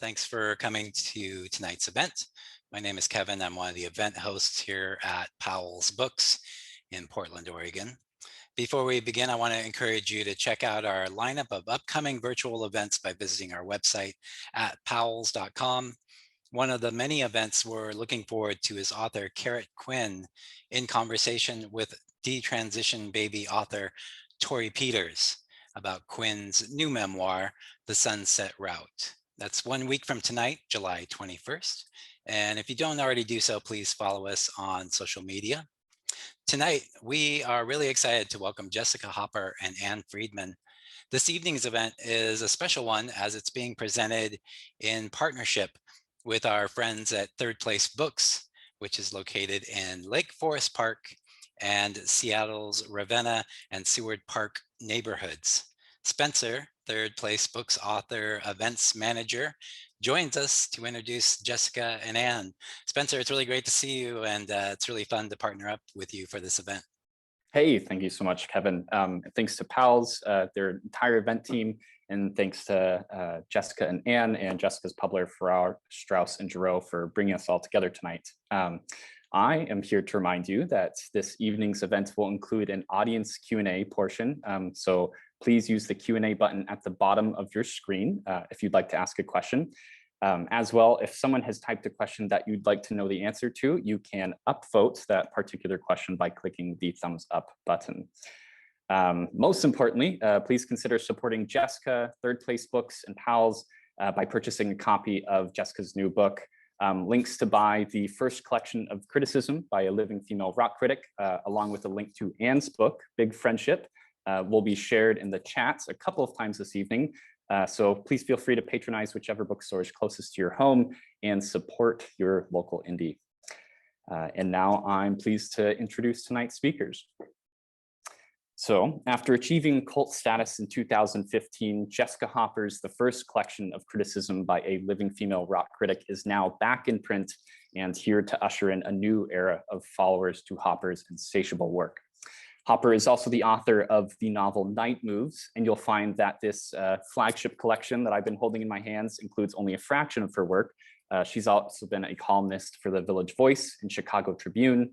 Thanks for coming to tonight's event. My name is Kevin. I'm one of the event hosts here at Powell's Books in Portland, Oregon. Before we begin, I want to encourage you to check out our lineup of upcoming virtual events by visiting our website at powells.com. One of the many events we're looking forward to is author Carrot Quinn in conversation with detransition baby author Tori Peters about Quinn's new memoir, The Sunset Route. That's 1 week from tonight, July 21st. And if you don't already do so, please follow us on social media. Tonight, we are really excited to welcome Jessica Hopper and Ann Friedman. This evening's event is a special one as it's being presented in partnership with our friends at Third Place Books, which is located in Lake Forest Park and Seattle's Ravenna and Seward Park neighborhoods. Spencer, Third Place Books author, events manager, joins us to introduce Jessica and Ann. Spencer, it's really great to see you, and it's really fun to partner up with you for this event. Hey, thank you so much, Kevin. Thanks to Powell's, their entire event team, and thanks to Jessica and Ann and Jessica's publisher, Farrar, Straus, and Giroux for bringing us all together tonight. I am here to remind you that this evening's event will include an audience Q&A portion. So please use the Q&A button at the bottom of your screen if you'd like to ask a question. As well, if someone has typed a question that you'd like to know the answer to, you can upvote that particular question by clicking the thumbs up button. Most importantly, please consider supporting Jessica, Third Place Books, and Powell's by purchasing a copy of Jessica's new book. Links to buy the first collection of criticism by a living female rock critic, along with a link to Ann's book, Big Friendship, will be shared in the chats a couple of times this evening. So please feel free to patronize whichever bookstore is closest to your home and support your local indie. And now I'm pleased to introduce tonight's speakers. So after achieving cult status in 2015, Jessica Hopper's The First Collection of Criticism by a Living Female Rock Critic is now back in print and here to usher in a new era of followers to Hopper's insatiable work. Hopper is also the author of the novel Night Moves, and you'll find that this flagship collection that I've been holding in my hands includes only a fraction of her work. She's also been a columnist for the Village Voice and Chicago Tribune,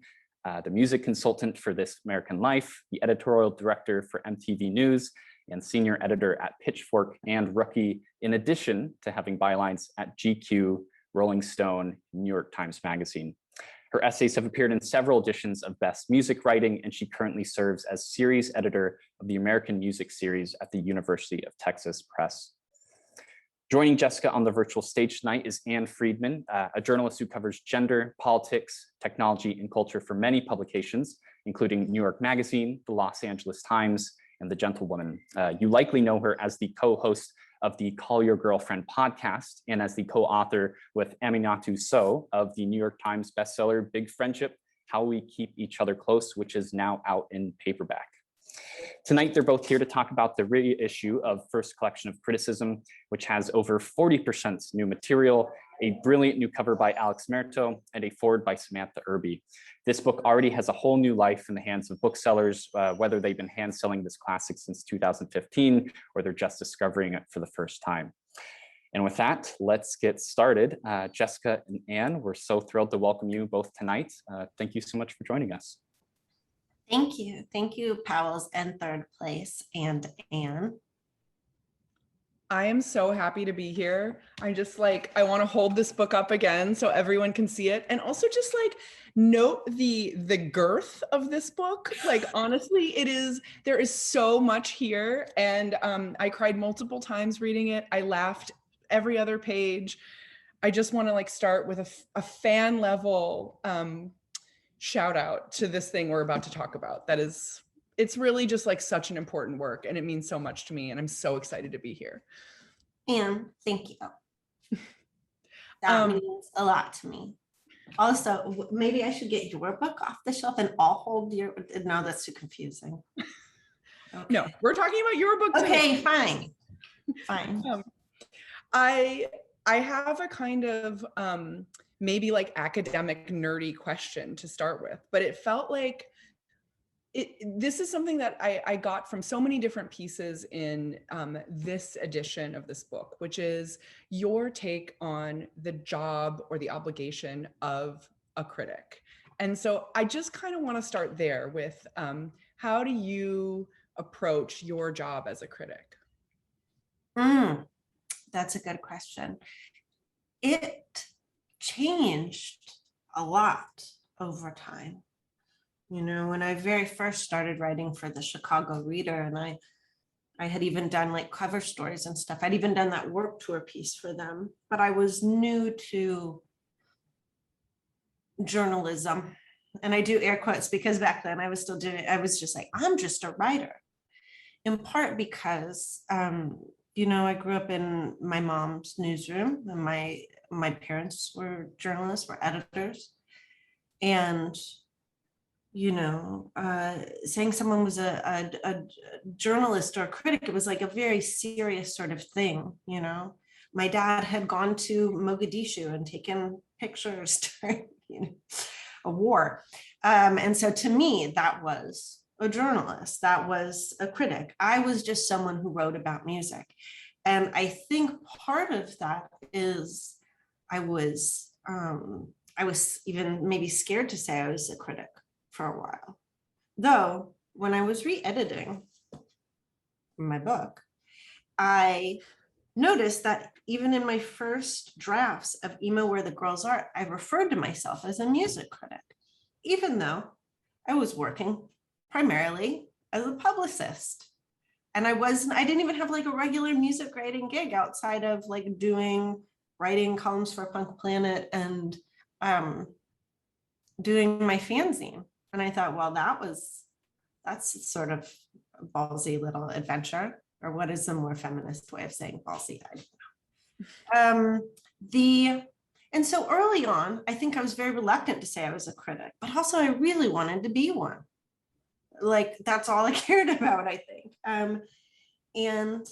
the music consultant for This American Life, the editorial director for MTV News, and senior editor at Pitchfork and Rookie, in addition to having bylines at GQ, Rolling Stone, New York Times Magazine. Her essays have appeared in several editions of Best Music Writing, and she currently serves as series editor of the American Music Series at the University of Texas Press. Joining Jessica on the virtual stage tonight is Ann Friedman, a journalist who covers gender, politics, technology, and culture for many publications, including New York Magazine, the Los Angeles Times, and The Gentlewoman. You likely know her as the co-host of the Call Your Girlfriend podcast and as the co-author with Aminatu Sow of the New York Times bestseller Big Friendship, How We Keep Each Other Close, which is now out in paperback. Tonight, they're both here to talk about the reissue of First Collection of Criticism, which has over 40% new material, a brilliant new cover by Alex Merto, and a foreword by Samantha Irby. This book already has a whole new life in the hands of booksellers, whether they've been hand-selling this classic since 2015 or they're just discovering it for the first time. And with that, let's get started. Jessica and Ann, we're so thrilled to welcome you both tonight. Thank you so much for joining us. Thank you. Thank you, Powell's and Third Place and Ann. I am so happy to be here. I want to hold this book up again so everyone can see it. And also just note the girth of this book. Honestly, there is so much here. And I cried multiple times reading it. I laughed every other page. I just want to start with a fan level shout out to this thing we're about to talk about. It's really just such an important work, and it means so much to me, and I'm so excited to be here. And thank you. That means a lot to me. Also, maybe I should get your book off the shelf and I'll hold your, no, that's too confusing. Okay. No, we're talking about your book today. Okay, fine. I have a kind of maybe academic nerdy question to start with, but it felt like this is something that I got from so many different pieces in this edition of this book, which is your take on the job or the obligation of a critic. And so I just kind of want to start there with how do you approach your job as a critic? That's a good question. It changed a lot over time. You know, when I very first started writing for the Chicago Reader, and I had even done like cover stories and stuff. I'd even done that work tour piece for them, but I was new to journalism. And I do air quotes because back then I was just like, I'm just a writer. In part because, you know, I grew up in my mom's newsroom, and my parents were journalists, were editors. And you know, saying someone was a journalist or a critic, it was like a very serious sort of thing, you know. My dad had gone to Mogadishu and taken pictures during, you know, a war. And so to me, that was a journalist, that was a critic. I was just someone who wrote about music. And I think part of that is I was even maybe scared to say I was a critic for a while. Though, when I was re-editing my book, I noticed that even in my first drafts of Emo Where the Girls Are, I referred to myself as a music critic, even though I was working primarily as a publicist. And I didn't even have like a regular music writing gig outside of like writing columns for Punk Planet and doing my fanzine. And I thought, well, that's sort of a ballsy little adventure, or what is a more feminist way of saying ballsy? I don't know. And so early on, I think I was very reluctant to say I was a critic, but also I really wanted to be one. Like, that's all I cared about, I think. And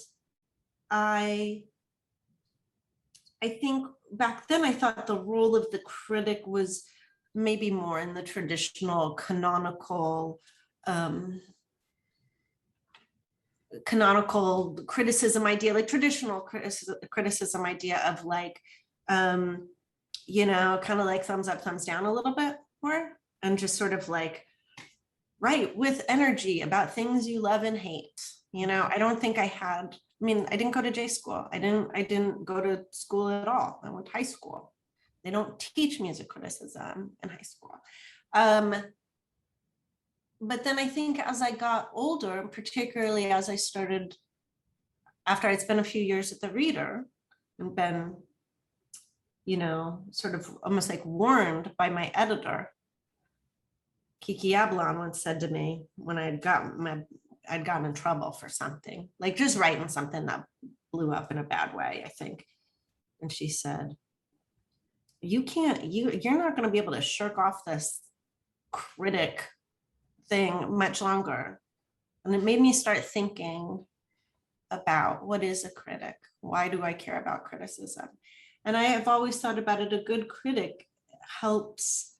I think back then I thought the role of the critic was maybe more in the traditional canonical criticism idea, like traditional criticism idea of like, you know, kind of like thumbs up, thumbs down a little bit more, and just sort of like write with energy about things you love and hate. You know, I don't think I didn't go to J school. I didn't go to school at all. I went to high school. They don't teach music criticism in high school. But then I think as I got older, particularly as I started, after I'd spent a few years at the Reader and been, you know, sort of almost like warned by my editor, Kiki Ablon once said to me when I'd gotten in trouble for something, like just writing something that blew up in a bad way, I think. And she said, you're not going to be able to shirk off this critic thing much longer. And it made me start thinking about what is a critic? Why do I care about criticism? And I have always thought about it, a good critic helps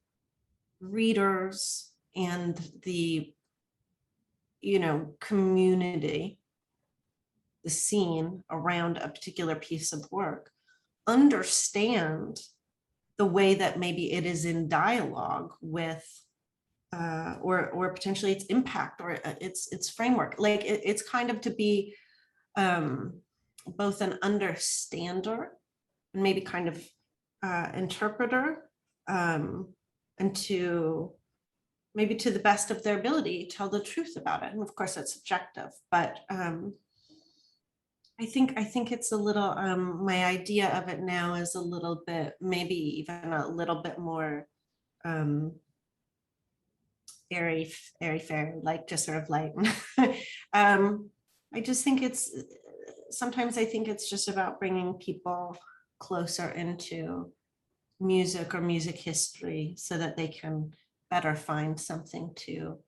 readers and the, you know, community, the scene around a particular piece of work, understand the way that maybe it is in dialogue with, or potentially its impact or its framework. Like it's kind of to be both an understander and maybe kind of interpreter, and to maybe to the best of their ability tell the truth about it. And of course that's subjective, but I think it's a little, my idea of it now is a little bit, maybe even a little bit more airy fairy, like just sort of like, I just think sometimes I think it's just about bringing people closer into music or music history so that they can better find something to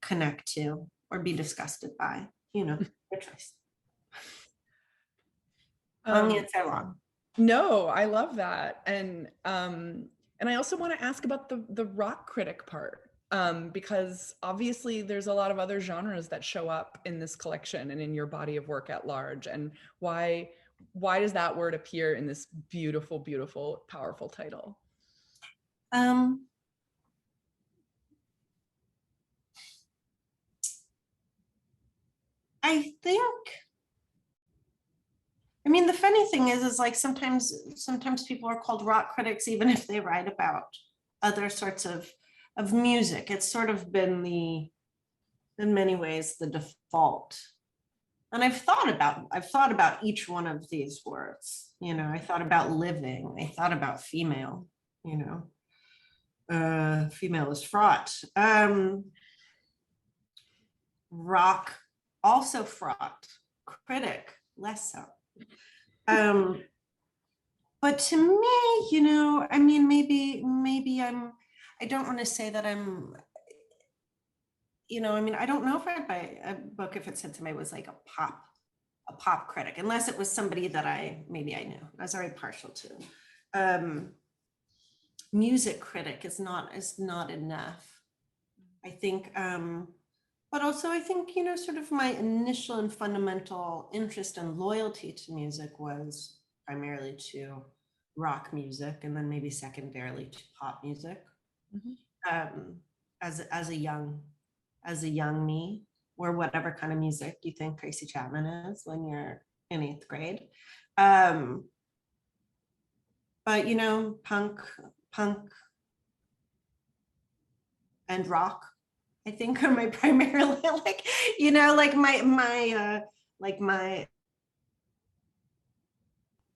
connect to or be disgusted by, you know, their choice. Long answer, long. No, I love that. And I also want to ask about the rock critic part. because obviously there's a lot of other genres that show up in this collection and in your body of work at large. And why does that word appear in this beautiful, beautiful, powerful title? I think, I mean, the funny thing is like sometimes people are called rock critics, even if they write about other sorts of music. It's sort of been in many ways, the default. And I've thought about each one of these words. You know, I thought about living, I thought about female, you know, female is fraught. Rock, also fraught. Critic, less so. But to me, you know, I mean, maybe I don't want to say that I'm, you know, I mean, I don't know if I'd buy a book if it said somebody was like a pop critic, unless it was somebody that maybe I knew, I was very partial to. Music critic is not enough, I think. But also I think, you know, sort of my initial and fundamental interest and loyalty to music was primarily to rock music, and then maybe secondarily to pop music. Mm-hmm. As a young me, or whatever kind of music you think Tracy Chapman is when you're in 8th grade. But you know, punk and rock, I think, are my primarily, like, you know, like my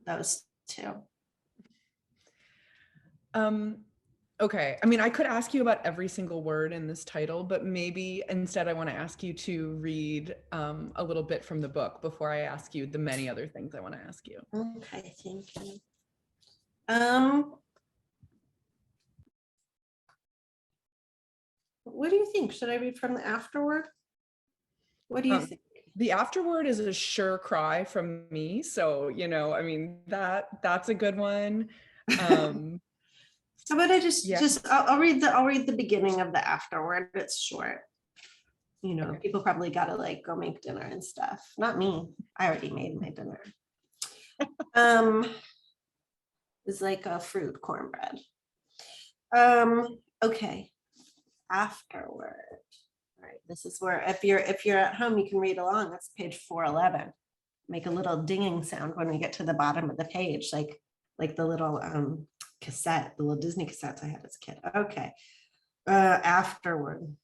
those two. Okay, I mean, I could ask you about every single word in this title, but maybe instead I want to ask you to read a little bit from the book before I ask you the many other things I want to ask you. Okay, thank you. What do you think? Should I read from the afterword? What do you think? The afterword is a sure cry from me. So, you know, I mean, that's a good one. How about I I'll read the beginning of the afterword. It's short. You know, okay. People probably gotta like go make dinner and stuff. Not me. I already made my dinner. It's like a fruit cornbread. Okay. Afterward. All right. This is where if you're at home, you can read along. That's page 411. Make a little dinging sound when we get to the bottom of the page, like the little cassette, the little Disney cassettes I had as a kid. Okay. Afterward.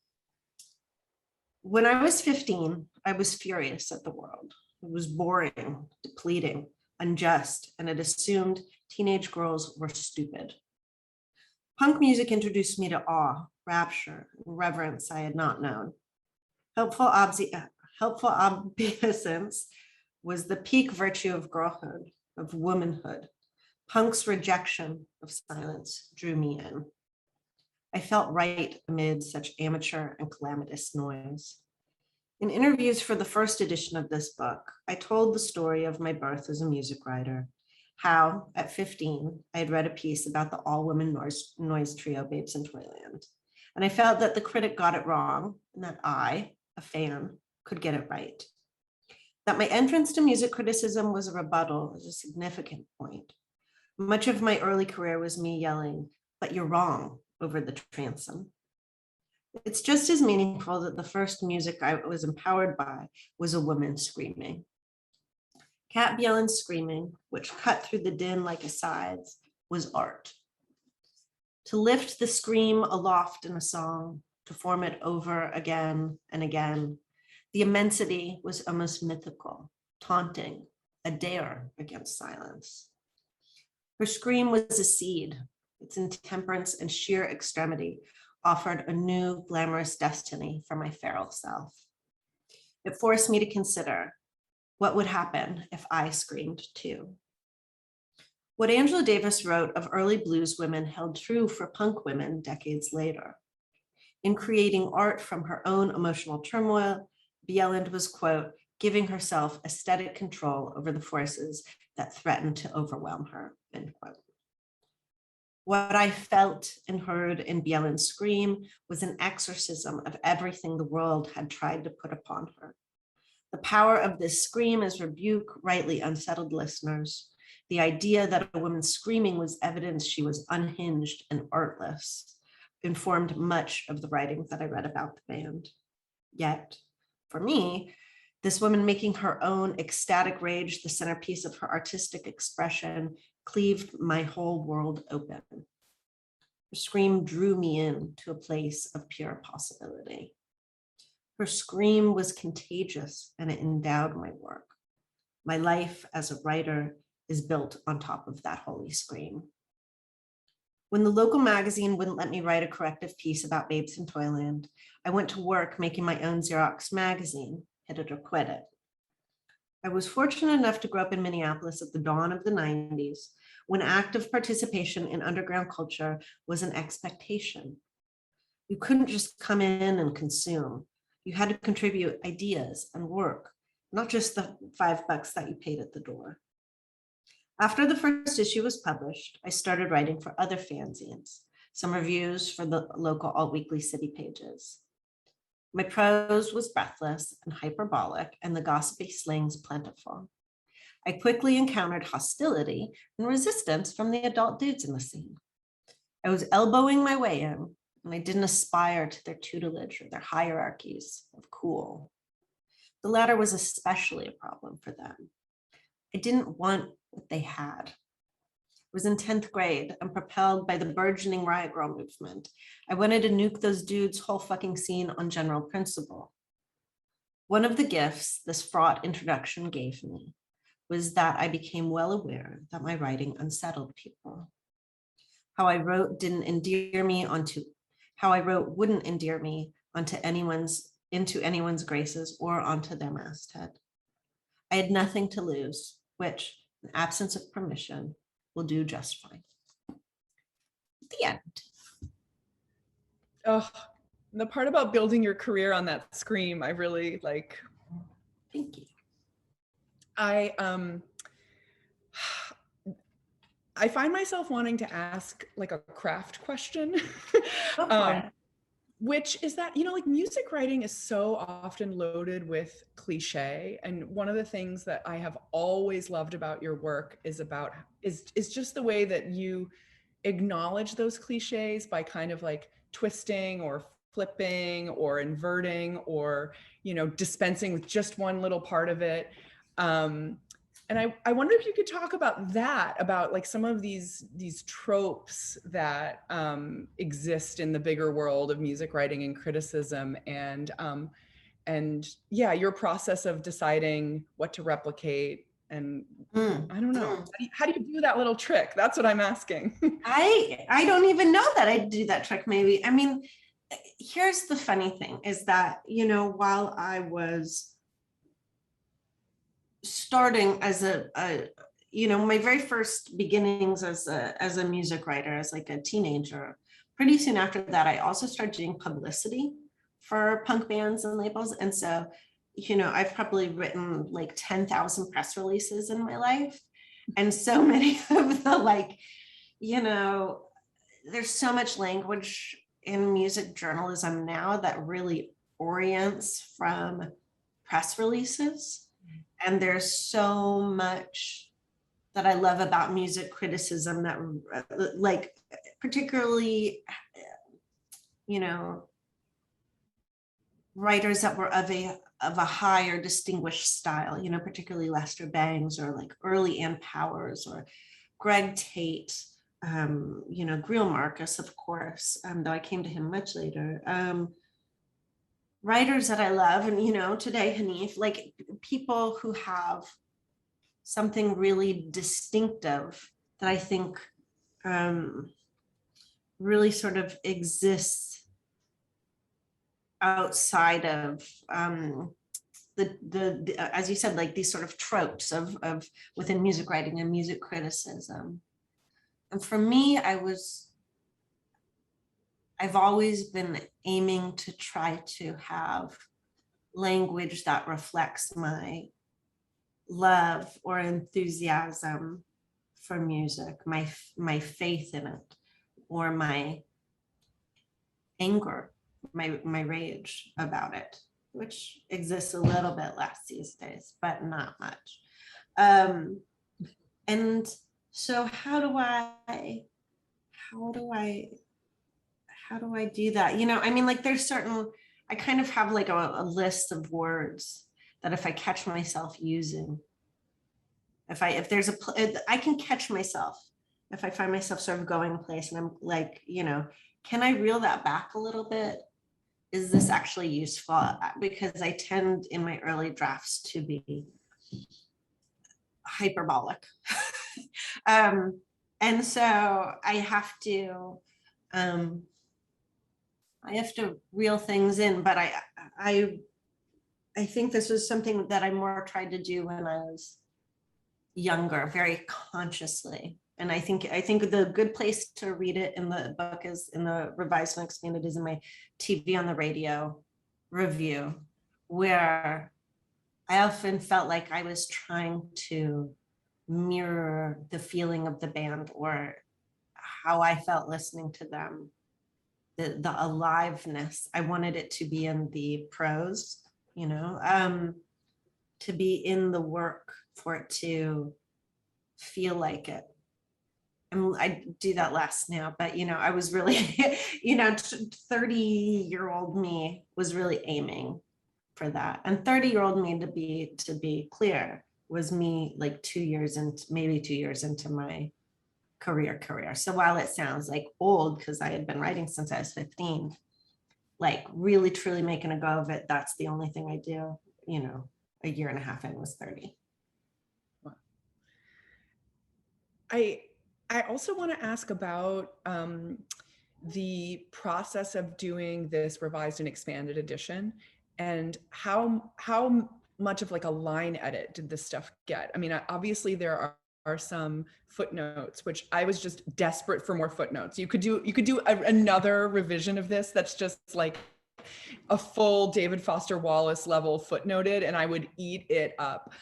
When I was 15, I was furious at the world. It was boring, depleting, unjust, and it assumed teenage girls were stupid. Punk music introduced me to awe, rapture, and reverence I had not known. Helpful obeisance was the peak virtue of girlhood, of womanhood. Punk's rejection of silence drew me in. I felt right amid such amateur and calamitous noise. In interviews for the first edition of this book, I told the story of my birth as a music writer, how at 15, I had read a piece about the all-women noise trio Babes in Toyland. And I felt that the critic got it wrong, and that I, a fan, could get it right. That my entrance to music criticism was a rebuttal is a significant point. Much of my early career was me yelling, "But you're wrong," over the transom. It's just as meaningful that the first music I was empowered by was a woman screaming. Cat Bjelland's screaming, which cut through the din like a scythe, was art. To lift the scream aloft in a song, to form it over again and again, the immensity was almost mythical, taunting, a dare against silence. Her scream was a seed. Its intemperance and sheer extremity offered a new glamorous destiny for my feral self. It forced me to consider what would happen if I screamed too. What Angela Davis wrote of early blues women held true for punk women decades later. In creating art from her own emotional turmoil, Bjelland was, quote, giving herself aesthetic control over the forces that threatened to overwhelm her, end quote. What I felt and heard in Bjelland's scream was an exorcism of everything the world had tried to put upon her. The power of this scream is rebuke rightly unsettled listeners. The idea that a woman screaming was evidence she was unhinged and artless informed much of the writing that I read about the band. Yet, for me, this woman making her own ecstatic rage the centerpiece of her artistic expression cleaved my whole world open. Her scream drew me in to a place of pure possibility. Her scream was contagious and it endowed my work. My life as a writer is built on top of that holy scream. When the local magazine wouldn't let me write a corrective piece about Babes in Toyland, I went to work making my own Xerox magazine, Hit It or Quit It. I was fortunate enough to grow up in Minneapolis at the dawn of the 90s, when active participation in underground culture was an expectation. You couldn't just come in and consume. You had to contribute ideas and work, not just the $5 that you paid at the door. After the first issue was published, I started writing for other fanzines, some reviews for the local alt-weekly city pages. My prose was breathless and hyperbolic, and the gossipy slings plentiful. I quickly encountered hostility and resistance from the adult dudes in the scene. I was elbowing my way in, and I didn't aspire to their tutelage or their hierarchies of cool. The latter was especially a problem for them. I didn't want what they had. I was in 10th grade and propelled by the burgeoning Riot Grrrl movement. I wanted to nuke those dudes' whole fucking scene on general principle. One of the gifts this fraught introduction gave me was that I became well aware that my writing unsettled people. How I wrote wouldn't endear me onto anyone's graces or onto their masthead. I had nothing to lose, which, in absence of permission, will do just fine. The end. Oh, the part about building your career on that scream, I really like. Thank you. I find myself wanting to ask like a craft question. Go for it. Which is that, you know, like music writing is so often loaded with cliche. And one of the things that I have always loved about your work is just the way that you acknowledge those cliches by kind of like twisting or flipping or inverting or, you know, dispensing with just one little part of it. And I wonder if you could talk about that, about like some of these tropes that exist in the bigger world of music writing and criticism, and yeah, your process of deciding what to replicate. And I don't know, how do you do that little trick? That's what I'm asking. I don't even know that I do that trick, maybe. I mean, here's the funny thing is that, you know, while I was starting as you know, my very first beginnings as a music writer, as like a teenager, pretty soon after that, I also started doing publicity for punk bands and labels. And so, you know, I've probably written like 10,000 press releases in my life. And so many of the, like, you know, there's so much language in music journalism now that really orients from press releases. And there's so much that I love about music criticism that, like, particularly, you know, writers that were of a higher distinguished style, you know, particularly Lester Bangs or like early Ann Powers or Greg Tate, you know, Grrrl Marcus, of course, though I came to him much later. Writers that I love, and, you know, today, Hanif, like people who have something really distinctive that I think really sort of exists outside of the as you said, like these sort of tropes of within music writing and music criticism. And for me, I've always been aiming to try to have language that reflects my love or enthusiasm for music, my faith in it, or my anger, my rage about it, which exists a little bit less these days, but not much. And so how do I do that? You know, I mean, like there's certain, I kind of have like a list of words that if I catch myself using, if there's I can catch myself if I find myself sort of going a place and I'm like, you know, can I reel that back a little bit? Is this actually useful? Because I tend in my early drafts to be hyperbolic. And so I have to reel things in, but I think this was something that I more tried to do when I was younger, very consciously. And I think the good place to read it in the book is in the revised and expanded is in my TV on the radio review, where I often felt like I was trying to mirror the feeling of the band or how I felt listening to them, the aliveness. I wanted it to be in the prose, you know, to be in the work, for it to feel like it. And I do that less now, but you know, I was really, you know, 30-year-old me was really aiming for that. And 30-year-old me, to be clear, was me like 2 years into, maybe 2 years into my career. So while it sounds like old, because I had been writing since I was 15, like really truly making a go of it, that's the only thing I do, you know, a year and a half in was 30. I also want to ask about the process of doing this revised and expanded edition, and how much of like a line edit did this stuff get? I mean, obviously there are some footnotes, which I was just desperate for more footnotes. You could do another revision of this that's just like a full David Foster Wallace level footnoted, and I would eat it up.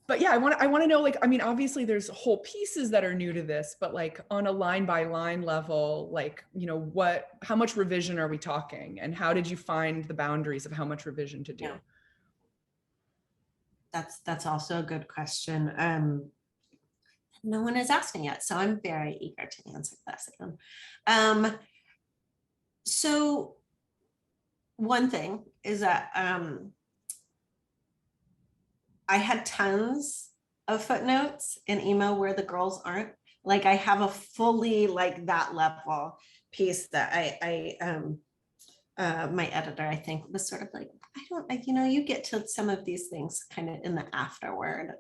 But yeah, I want to know, like, I mean, obviously there's whole pieces that are new to this, but like on a line by line level, like, you know, how much revision are we talking, and how did you find the boundaries of how much revision to do? Yeah. That's also a good question. No one has asked me yet, so I'm very eager to answer this again. So one thing is that I had tons of footnotes in email where the girls aren't. Like I have a fully like that level piece that my editor, I think, was sort of like, you know, you get to some of these things kind of in the afterword,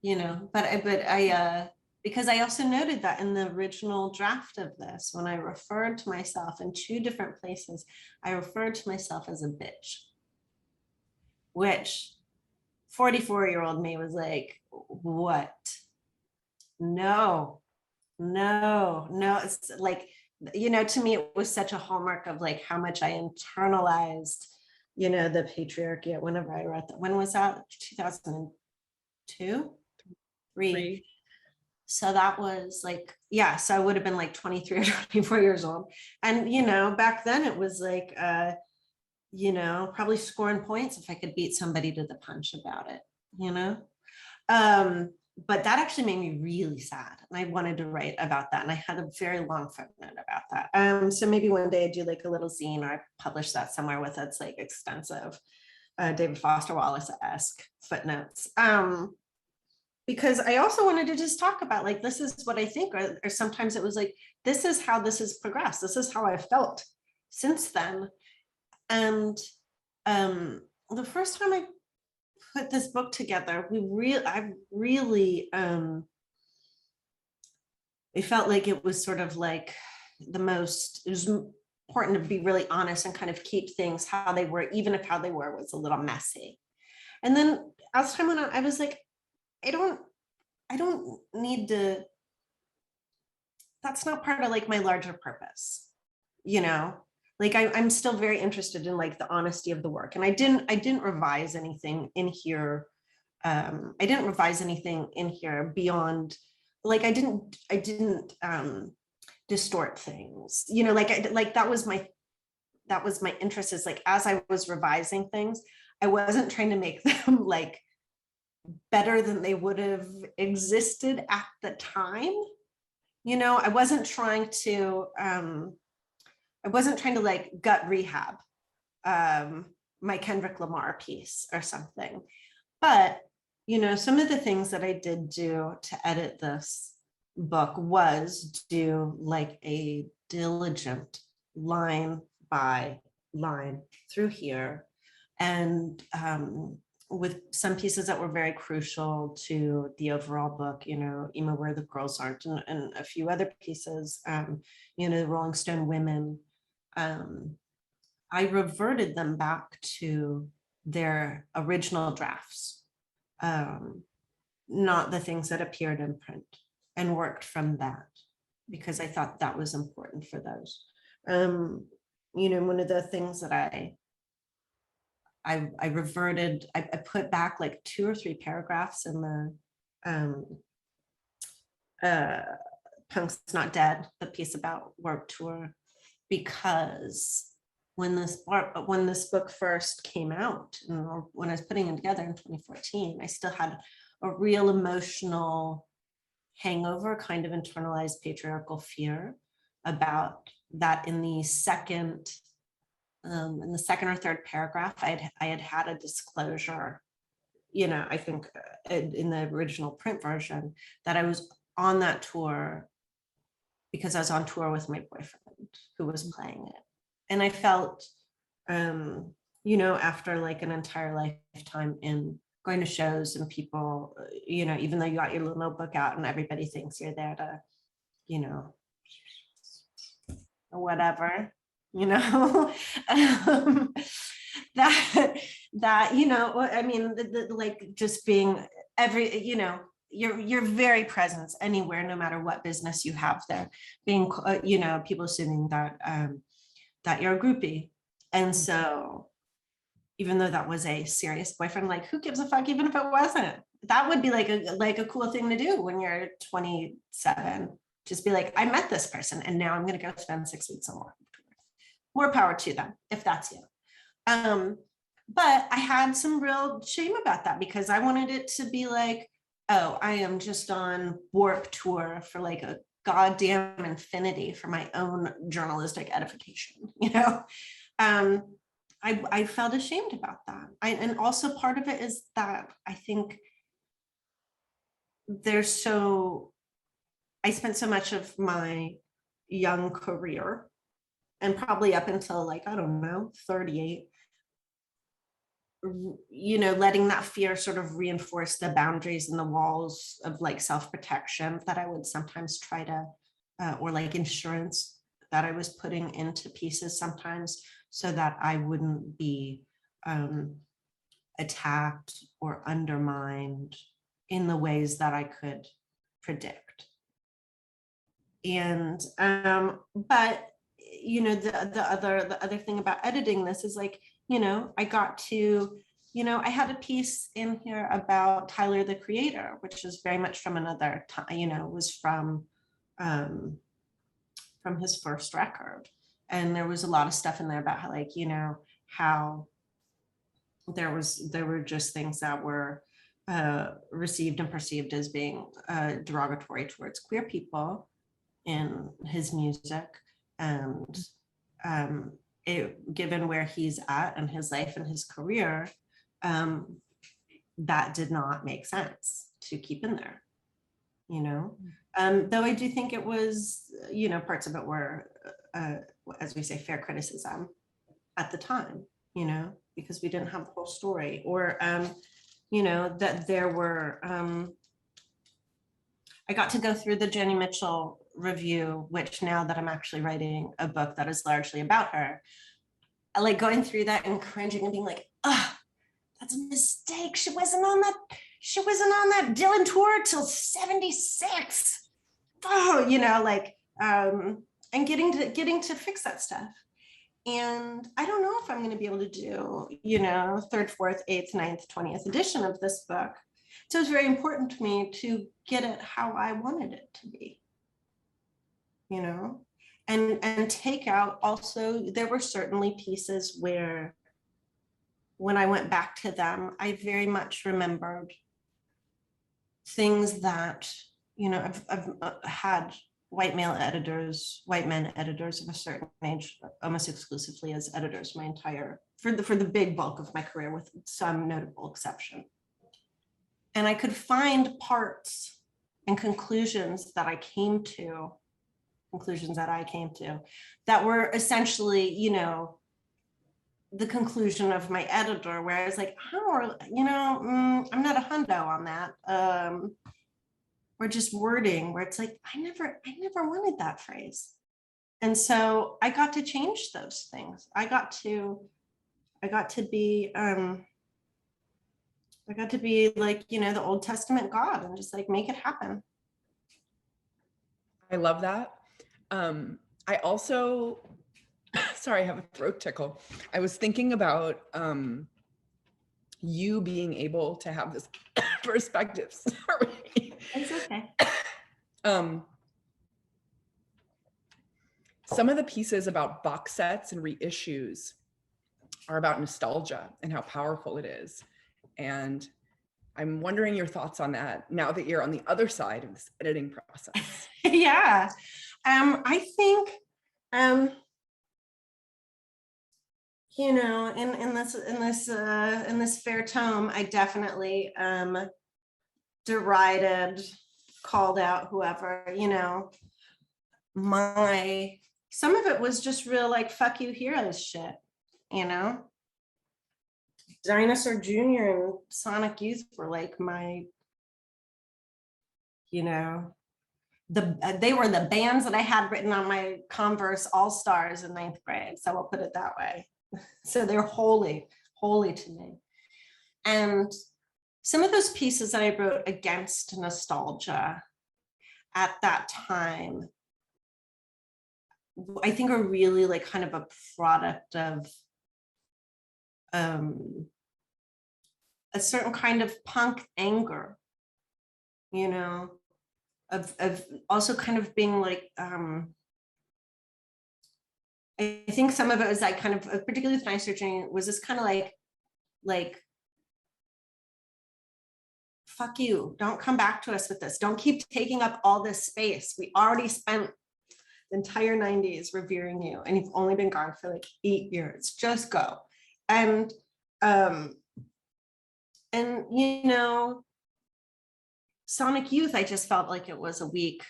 you know, but I because I also noted that in the original draft of this, when I referred to myself in 2 different places, I referred to myself as a bitch, which 44-year-old me was like, what? No. It's like, you know, to me, it was such a hallmark of like how much I internalized, you know, the patriarchy whenever I wrote that. When was that? 2002? 3. So that was like, yeah, so I would have been like 23 or 24 years old. And, you know, back then it was like, you know, probably scoring points if I could beat somebody to the punch about it, you know? But that actually made me really sad. And I wanted to write about that. And I had a very long footnote about that. So maybe one day I do like a little zine, or I publish that somewhere with its like extensive David Foster Wallace-esque footnotes. Because I also wanted to just talk about like, this is what I think, or sometimes it was like, this is how this has progressed. This is how I felt since then. And the first time I put this book together, I really it felt like it was sort of like it was important to be really honest and kind of keep things how they were, even if how they were was a little messy. And then as time went on, I was like, I don't need to, that's not part of like my larger purpose, you know? Like I'm still very interested in like the honesty of the work. And I didn't revise anything in here. I didn't revise anything in here beyond like I didn't distort things, you know, like that was my interest, is like, as I was revising things, I wasn't trying to make them like better than they would have existed at the time. You know, I wasn't trying to like gut rehab my Kendrick Lamar piece or something. But, you know, some of the things that I did do to edit this book was do like a diligent line by line through here, and with some pieces that were very crucial to the overall book, you know, Emo Where the Girls Aren't, and a few other pieces, you know, the Rolling Stone Women. I reverted them back to their original drafts, not the things that appeared in print, and worked from that because I thought that was important for those. You know, one of the things that I reverted, I put back like 2 or 3 paragraphs in the Punk's Not Dead, the piece about Warped Tour, because when this book first came out, or when I was putting it together in 2014, I still had a real emotional hangover, kind of internalized patriarchal fear about that. In the second or third paragraph, I had a disclosure, you know, I think in the original print version, that I was on that tour because I was on tour with my boyfriend who was playing it. And I felt, you know, after like an entire lifetime in going to shows and people, you know, even though you got your little notebook out and everybody thinks you're there to, you know, or whatever, you know, that, you know, I mean, like just being you know, your very presence anywhere, no matter what business you have there, being, you know, people assuming that, that you're a groupie. And so even though that was a serious boyfriend, like who gives a fuck, even if it wasn't, that would be like a cool thing to do when you're 27. Just be like, I met this person and now I'm going to go spend 6 weeks on more power to them, if that's you. But I had some real shame about that because I wanted it to be like, oh, I am just on Warped Tour for like a goddamn infinity for my own journalistic edification, you know? I felt ashamed about that. And also part of it is that I think I spent so much of my young career, and probably up until like, I don't know, 38, you know, letting that fear sort of reinforce the boundaries and the walls of like self-protection that I would sometimes try to, or like insurance that I was putting into pieces sometimes so that I wouldn't be attacked or undermined in the ways that I could predict. And, but, you know, the other thing about editing this is like, you know, I got to, you know, I had a piece in here about Tyler, the Creator, which is very much from another time, you know, was from his first record. And there was a lot of stuff in there about how, like, you know, how there were just things that were received and perceived as being derogatory towards queer people in his music. And given where he's at in his life and his career, that did not make sense to keep in there, you know? Though I do think it was, you know, parts of it were, as we say, fair criticism at the time, you know, because we didn't have the whole story, or, you know, that there were, I got to go through the Joni Mitchell review, which now that I'm actually writing a book that is largely about her, I like going through that and cringing and being like, oh, that's a mistake. She wasn't on that Dylan tour till 76. Oh, you know, like, and getting to fix that stuff. And I don't know if I'm going to be able to do, you know, 3rd, 4th, 8th, 9th, 20th edition of this book, So it's very important to me to get it how I wanted it to be, you know, and take out also, there were certainly pieces where when I went back to them, I very much remembered things that, you know, I've had white male editors, white men editors of a certain age, almost exclusively as editors my entire, for the big bulk of my career, with some notable exception. And I could find parts and conclusions that I came to that were essentially, you know, the conclusion of my editor, where I was like, how, you know, I'm not a hundo on that. Or just wording where it's like, I never wanted that phrase. And so I got to change those things. I got to be like, you know, the Old Testament God and just like make it happen. I love that. I also, sorry, I have a throat tickle. I was thinking about you being able to have this perspective. Sorry. It's okay. Some of the pieces about box sets and reissues are about nostalgia and how powerful it is. And I'm wondering your thoughts on that now that you're on the other side of this editing process. Yeah. I think, you know, in this fair tome, I definitely derided, called out whoever, you know, some of it was just real like, fuck you heroes shit, you know. Dinosaur Jr. and Sonic Youth were like my, you know, they were the bands that I had written on my Converse All-Stars in 9th grade. So I'll put it that way. So they're holy to me. And some of those pieces that I wrote against nostalgia at that time, I think are really like kind of a product of a certain kind of punk anger, you know, of also kind of being like, I think some of it was like kind of, particularly with Nice Searching, was this kind of like, fuck you, don't come back to us with this. Don't keep taking up all this space. We already spent the entire 90s revering you, and you've only been gone for like 8 years. Just go. And you know, Sonic Youth, I just felt like it was a weak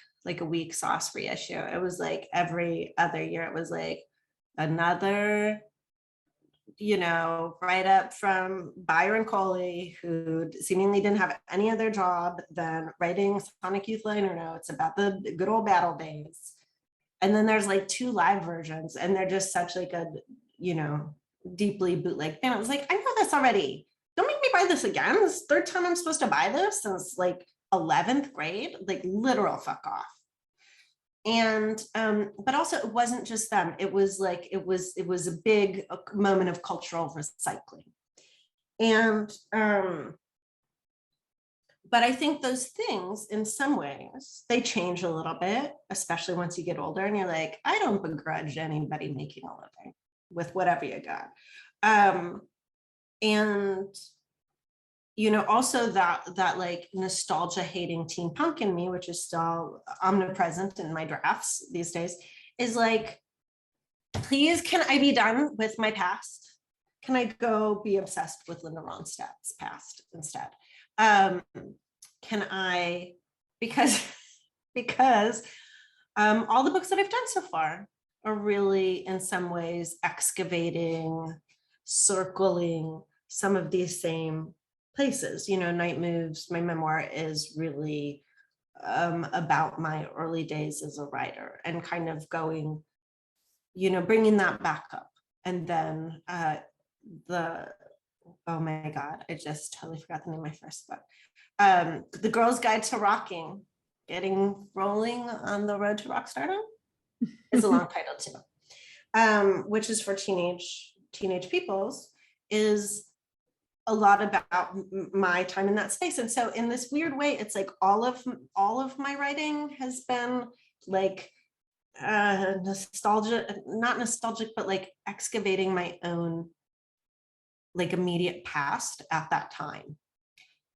sauce reissue. It was like every other year, it was like another, you know, write up from Byron Coley, who seemingly didn't have any other job than writing Sonic Youth liner notes about the good old battle days. And then there's like 2 live versions, and they're just such like a, you know, deeply bootleg band. I was like, I know this already. Don't make me buy this again. This is the 3rd time I'm supposed to buy this since like 11th grade, like literal fuck off. And but also it wasn't just them. It was like it was a big moment of cultural recycling. And but I think those things in some ways they change a little bit, especially once you get older and you're like, I don't begrudge anybody making a living with whatever you got. And you know, also that like nostalgia hating teen punk in me, which is still omnipresent in my drafts these days, is like, please, can I be done with my past? Can I go be obsessed with Linda Ronstadt's past instead? Can I, because all the books that I've done so far are really in some ways excavating, circling some of these same places. You know, Night Moves, my memoir, is really about my early days as a writer and kind of going, you know, bringing that back up. And then oh my God, I just totally forgot the name of my first book. The Girl's Guide to Rocking, Getting Rolling on the Road to Rock Stardom is a long title too, which is for teenage peoples, is a lot about my time in that space. And so in this weird way, it's like all of my writing has been like nostalgia, not nostalgic, but like excavating my own like immediate past at that time.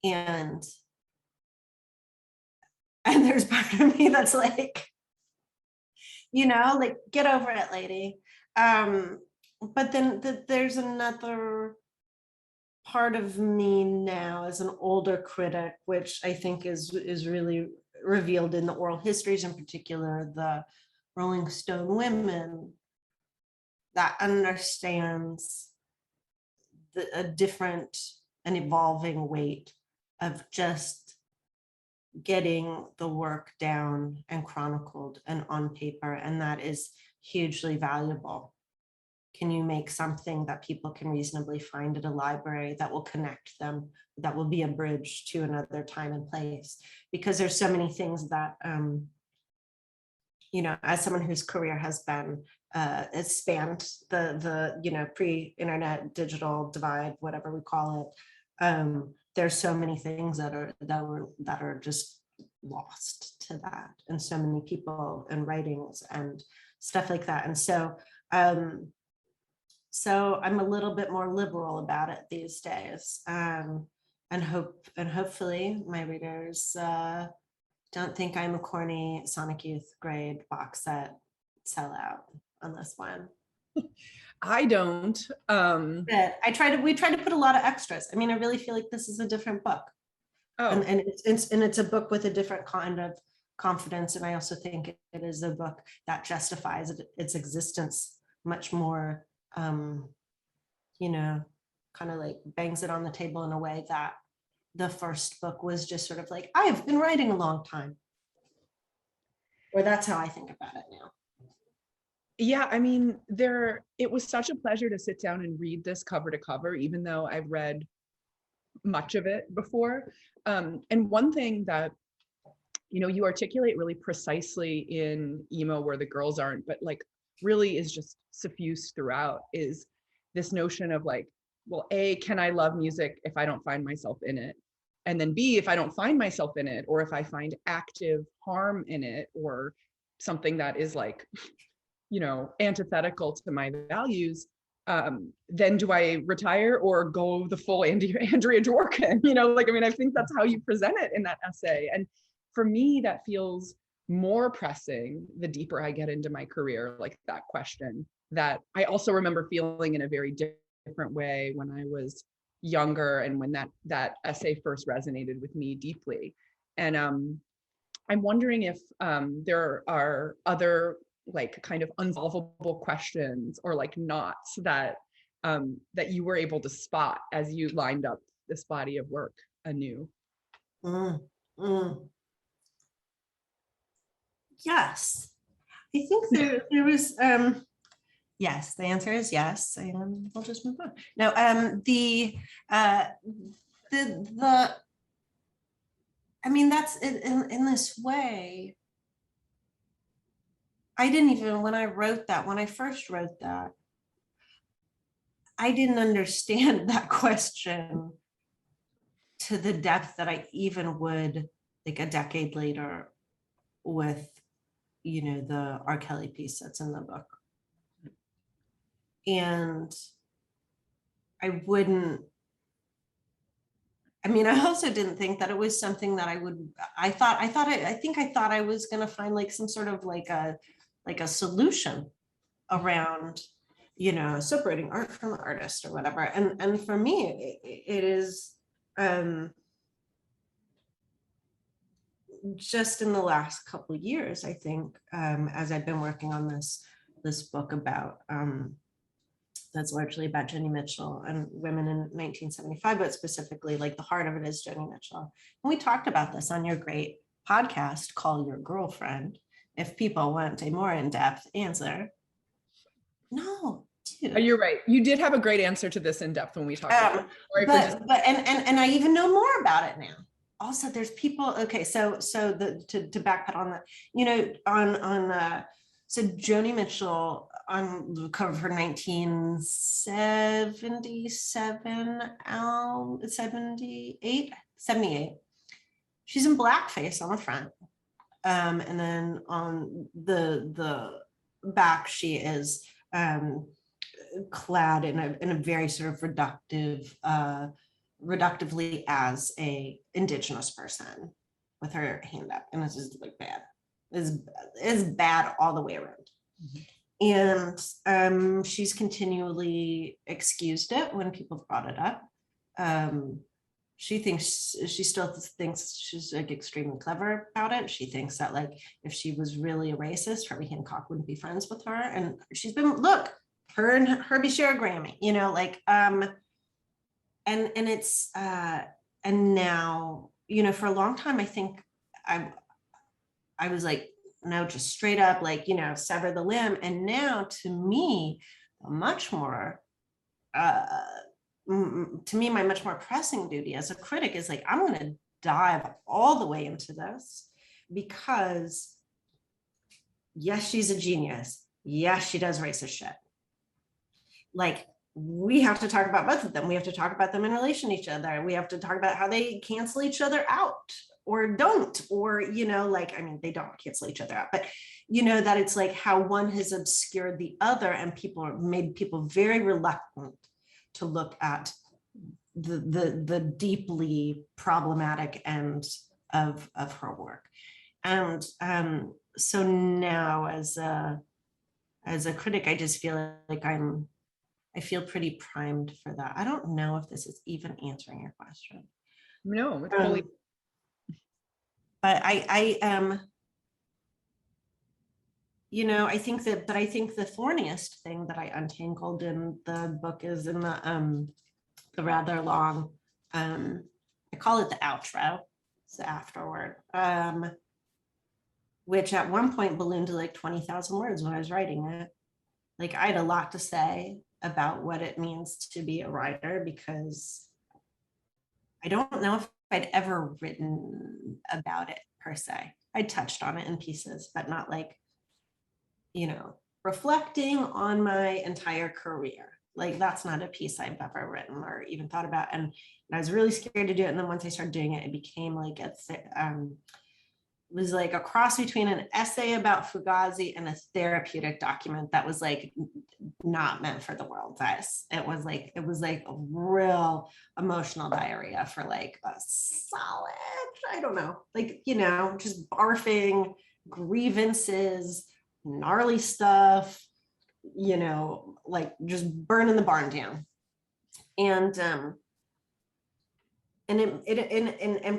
And there's part of me that's like, you know, like, get over it, lady. But then there's another part of me now as an older critic, which I think is really revealed in the oral histories, in particular, the Rolling Stone women, that understands a different and evolving weight of just getting the work down and chronicled and on paper, and that is hugely valuable. Can you make something that people can reasonably find at a library that will connect them, that will be a bridge to another time and place? Because there's so many things that, you know, as someone whose career has been, it spanned the you know, pre-internet digital divide, whatever we call it. There's so many things that are just lost to that, and so many people and writings and stuff like that. And so so I'm a little bit more liberal about it these days, and hopefully my readers don't think I'm a corny Sonic Youth grade box set sellout on this one. I don't. But we try to put a lot of extras. I mean, I really feel like this is a different book. Oh, And it's a book with a different kind of confidence. And I also think it is a book that justifies its existence much more, you know, kind of like bangs it on the table in a way that the first book was just sort of like, I've been writing a long time. Or that's how I think about it now. yeah, I mean, it was such a pleasure to sit down and read this cover to cover, even though I've read much of it before. And one thing that, you know, you articulate really precisely in Emo Where the Girls Aren't, but like really is just suffused throughout, is this notion of like, well, A, can I love music if I don't find myself in it? And then B, if I don't find myself in it, or if I find active harm in it, or something that is like, you know, antithetical to my values, then do I retire or go the full Andrea Dworkin? You know, like, I mean, I think that's how you present it in that essay. And for me, that feels more pressing the deeper I get into my career, like that question that I also remember feeling in a very different way when I was younger, and when that essay first resonated with me deeply. And I'm wondering if there are other like kind of unsolvable questions or like knots that that you were able to spot as you lined up this body of work anew. Yes, I think there was yes, the answer is yes, and we'll just move on. No, I mean, that's in this way. I didn't even, when I first wrote that, I didn't understand that question to the depth that I even would like a decade later with, you know, the R. Kelly piece that's in the book. And I also didn't think that it was something that I thought I was going to find like some sort of like a solution around, you know, separating art from the artist or whatever. And for me, it is just in the last couple of years, I think, as I've been working on this book about that's largely about Joni Mitchell and women in 1975, but specifically like the heart of it is Joni Mitchell. And we talked about this on your great podcast, Call Your Girlfriend, if people want a more in-depth answer. No, dude. You're right. You did have a great answer to this in depth when we talked about it. But I even know more about it now. Also, there's people, okay, so to backpedal on that, you know, on So Joni Mitchell on the cover of her 1977 album, 78. She's in blackface on the front. And then on the back, she is clad in a very sort of reductively as a indigenous person with her hand up, and it's just like bad. Is bad all the way around. And she's continually excused it when people brought it up. She still thinks she's like extremely clever about it. She thinks that like if she was really a racist, Herbie Hancock wouldn't be friends with her. And she's been, look, her and Herbie share a Grammy, you know, like and it's and now, you know, for a long time I think I was like, no, just straight up, like, you know, sever the limb. And now to me, much more, my much more pressing duty as a critic is like, I'm going to dive all the way into this because yes, she's a genius. Yes, she does racist shit. Like, we have to talk about both of them. We have to talk about them in relation to each other. We have to talk about how they cancel each other out or don't, or, you know, like, I mean, they don't cancel each other out, but you know, that it's like how one has obscured the other and made people very reluctant to look at the deeply problematic end of her work. And so now as a critic, I just feel like I feel pretty primed for that. I don't know if this is even answering your question. No, it's totally. But I you know, I think the thorniest thing that I untangled in the book is in the rather long, I call it the outro, it's the afterword, which at one point ballooned to like 20,000 words when I was writing it. Like, I had a lot to say about what it means to be a writer, because I don't know if I'd ever written about it per se. I touched on it in pieces, but not like, you know, reflecting on my entire career. Like, that's not a piece I've ever written or even thought about. And I was really scared to do it. And then once I started doing it, it became like was like a cross between an essay about Fugazi and a therapeutic document that was like not meant for the world's eyes. It was like a real emotional diarrhea for like a solid, I don't know, like, you know, just barfing, grievances, gnarly stuff, you know, like just burning the barn down. And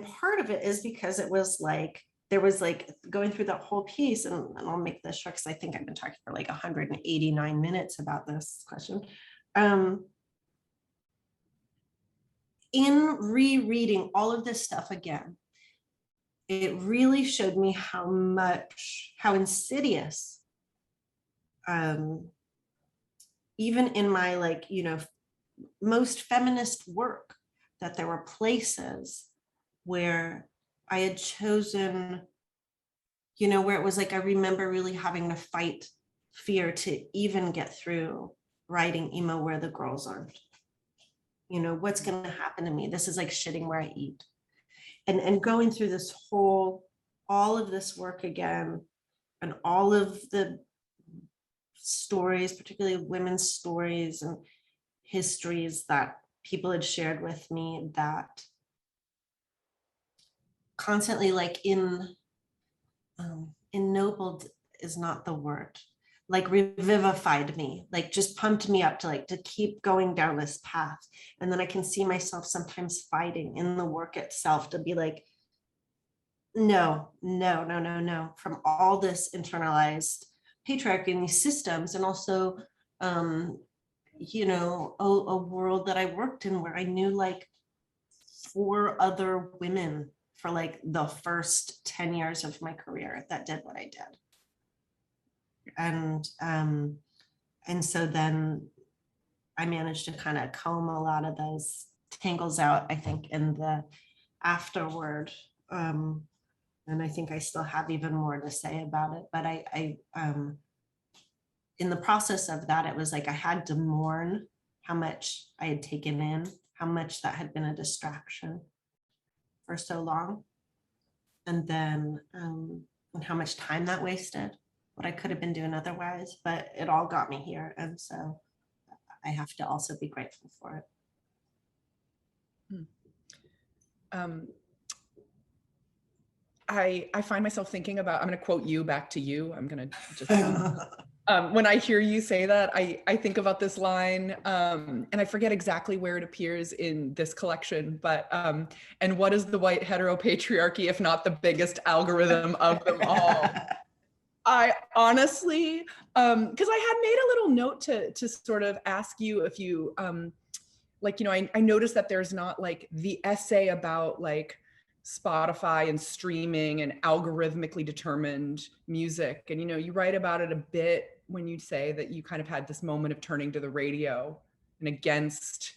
part of it is because it was like, there was like going through that whole piece, and I'll make this short because I think I've been talking for like 189 minutes about this question. In rereading all of this stuff again, it really showed me how insidious, even in my, like, you know, most feminist work, that there were places where I had chosen, you know, where it was like, I remember really having to fight fear to even get through writing emo where the girls aren't. You know, what's going to happen to me? This is like shitting where I eat. And going through this all of this work again, and all of the stories, particularly women's stories and histories that people had shared with me, that constantly, like, ennobled is not the word, like revivified me, like just pumped me up to keep going down this path. And then I can see myself sometimes fighting in the work itself to be like, no, from all this internalized patriarchy and these systems, and also you know, a world that I worked in where I knew like 4 other women for like the first 10 years of my career that did what I did. And so then I managed to kind of comb a lot of those tangles out, I think, in the afterword. And I think I still have even more to say about it, but I in the process of that, it was like I had to mourn how much I had taken in, how much that had been a distraction for so long. And then and how much time that wasted, what I could have been doing otherwise, but it all got me here. And so I have to also be grateful for it. I find myself thinking about, I'm going to quote you back to you. I'm going to just, when I hear you say that, I think about this line, and I forget exactly where it appears in this collection, but, and what is the white heteropatriarchy, if not the biggest algorithm of them all? I honestly, because I had made a little note to sort of ask you if you, like, you know, I noticed that there's not like the essay about like Spotify and streaming and algorithmically determined music. And, you know, you write about it a bit when you say that you kind of had this moment of turning to the radio and against,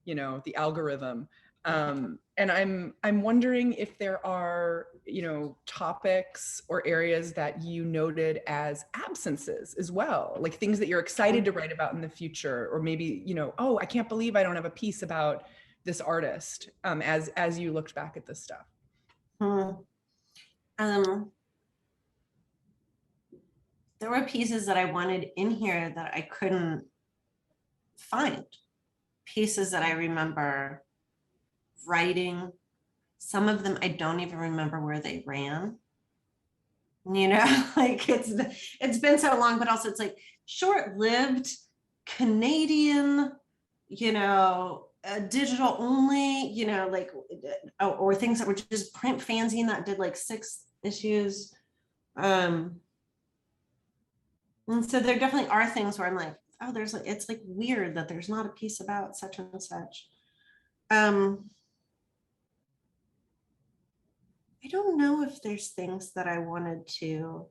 you know, the algorithm. And I'm wondering if there are, you know, topics or areas that you noted as absences as well, like things that you're excited to write about in the future, or maybe, you know, oh, I can't believe I don't have a piece about this artist, as you looked back at this stuff. There were pieces that I wanted in here that I couldn't find, pieces that I remember writing. Some of them I don't even remember where they ran, you know, like it's been so long, but also it's like short-lived Canadian, you know, digital only, you know, like, or things that were just print fanzine that did like 6 issues. And so there definitely are things where I'm like, oh, there's like, it's like weird that there's not a piece about such and such. I don't know if there's things that I wanted to.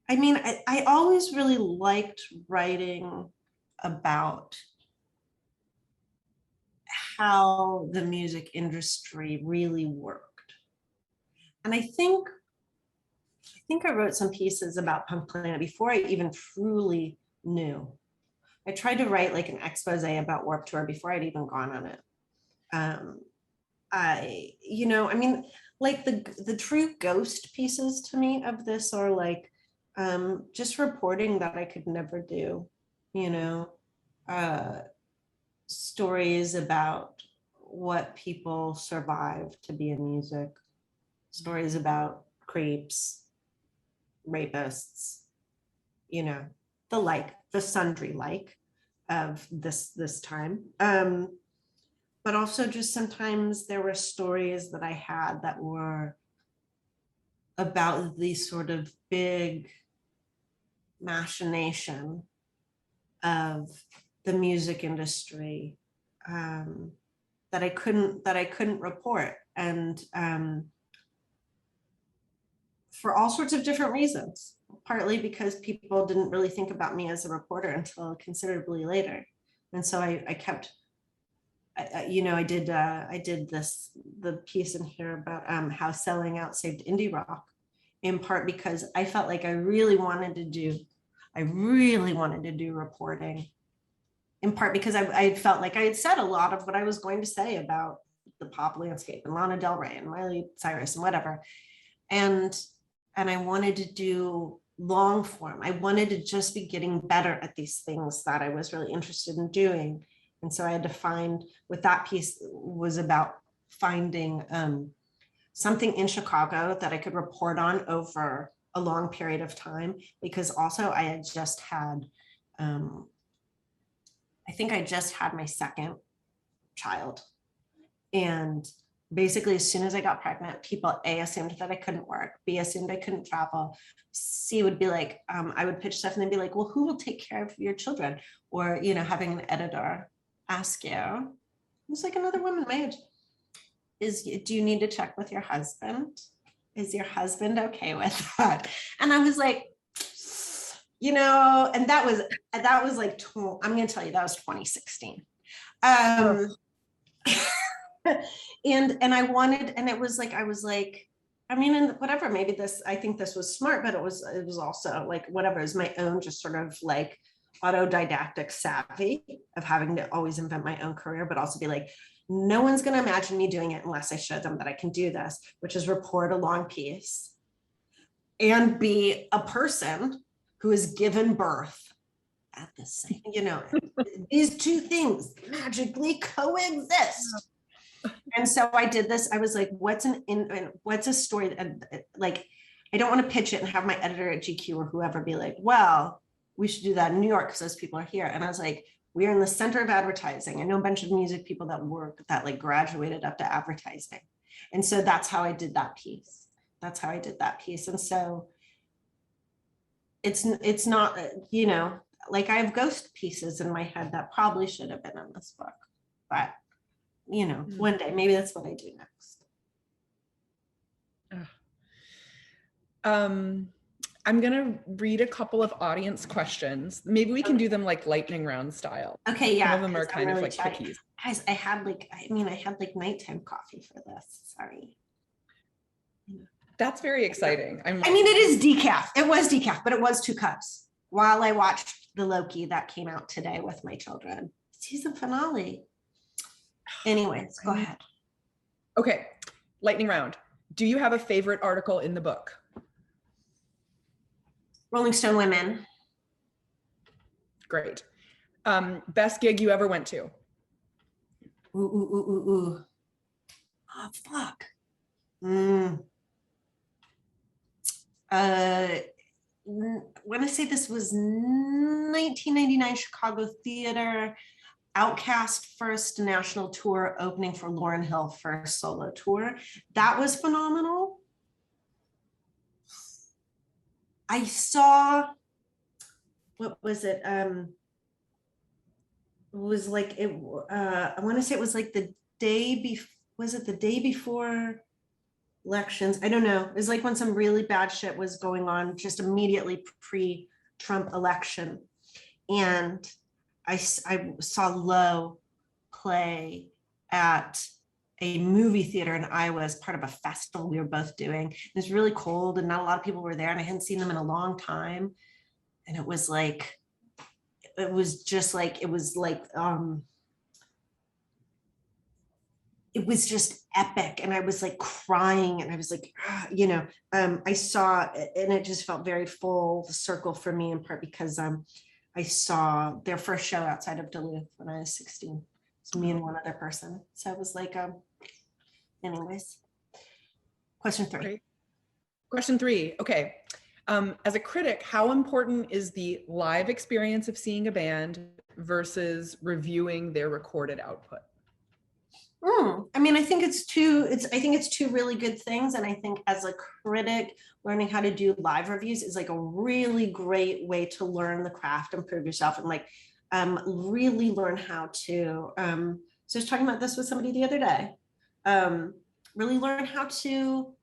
I mean, I always really liked writing about how the music industry really worked. And I think I wrote some pieces about Punk Planet before I even truly knew. I tried to write like an expose about Warped Tour before I'd even gone on it. You know, I mean, like the true ghost pieces to me of this are like just reporting that I could never do, you know, stories about what people survive to be in music, stories about creeps, rapists, you know, the sundry like of this time. But also just sometimes there were stories that I had that were about the sort of big machination of the music industry that I couldn't report, and for all sorts of different reasons, partly because people didn't really think about me as a reporter until considerably later. And so I kept, you know, I did the piece in here about how selling out saved indie rock, in part because I felt like I really wanted to do reporting, in part because I felt like I had said a lot of what I was going to say about the pop landscape and Lana Del Rey and Miley Cyrus and whatever. And I wanted to do long form. I wanted to just be getting better at these things that I was really interested in doing. And so I had to find, what that piece was about, finding something in Chicago that I could report on over a long period of time, because also I had just had, I think I just had my second child. And basically, as soon as I got pregnant, people A, assumed that I couldn't work, B, assumed I couldn't travel, C, would be like, I would pitch stuff and they'd be like, well, who will take care of your children? Or, you know, having an editor ask you, it's like another woman my age, do you need to check with your husband? Is your husband okay with that? And I was like, you know, and that was like, I'm going to tell you, that was 2016. And I wanted, and it was like, I was like, I mean, and whatever, maybe this, I think this was smart, but it was also like, whatever is my own just sort of like autodidactic savvy of having to always invent my own career, but also be like, no one's going to imagine me doing it unless I show them that I can do this, which is report a long piece and be a person who is given birth at the same, you know, these two things magically coexist. And so I did this. I was like, what's a story? And like, I don't want to pitch it and have my editor at GQ or whoever be like, well, we should do that in New York because those people are here. And I was like, we are in the center of advertising. I know a bunch of music people that like graduated up to advertising. And so that's how I did that piece. And so it's not, you know, like I have ghost pieces in my head that probably should have been in this book, but you know, one day, maybe that's what I do next. I'm gonna read a couple of audience questions. Maybe we can do them like lightning round style. Okay, yeah. Some of them are kind of like quickies. Guys, I had like nighttime coffee for this. Sorry. That's very exciting. I mean, it is decaf. It was decaf, but it was 2 cups while I watched the Loki that came out today with my children. Season finale. Anyways, go ahead. Okay, lightning round. Do you have a favorite article in the book? Rolling Stone Women. Great. Best gig you ever went to? Ooh. Oh, fuck. I want to say this was 1999 Chicago Theater. Outcast first national tour opening for Lauryn Hill first solo tour. That was phenomenal. I saw, what was it? It was like, I want to say it was like the day before, was it the day before elections? I don't know. It was like when some really bad shit was going on just immediately pre-Trump election. And I saw Low play at a movie theater in Iowa as part of a festival we were both doing. It was really cold and not a lot of people were there, and I hadn't seen them in a long time. And it was just epic. And I was like crying, and I was like, you know, I saw, and it just felt very full circle for me, in part because I saw their first show outside of Duluth when I was 16. It's me and one other person. So it was like, anyways. Question 3. Great. Question 3, okay. As a critic, how important is the live experience of seeing a band versus reviewing their recorded output? I mean, I think it's two really good things. And I think as a critic, learning how to do live reviews is like a really great way to learn the craft, improve yourself, and like really learn how to, so I was talking about this with somebody the other day, really learn how to